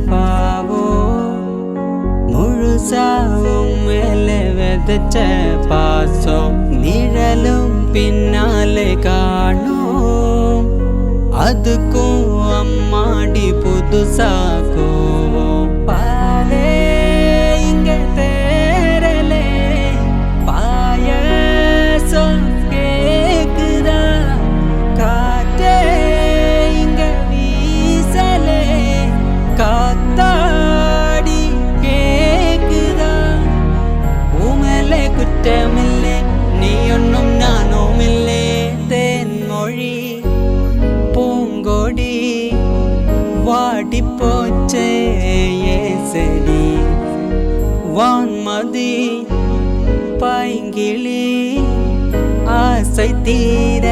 பாவோ முழுசாவும் மேலே விதைச்ச பாசம் நிழலும் பின்னாலே காணும் அதுக்கும் அம்மாடி புதுசா கோவம் பாலே இங்க தேரலே பாயசம் கேக்குதா காற்றே இங்க வீசலே காத்தாடி கேக்குதா உமலே குற்றமில்லை நீ ஒன்னும் நானும் இல்லை தேன்மொழி பூங்கொடி வாடி போச்சே ஏசடி வான்மதி பைங்கிளி ஆசை தீர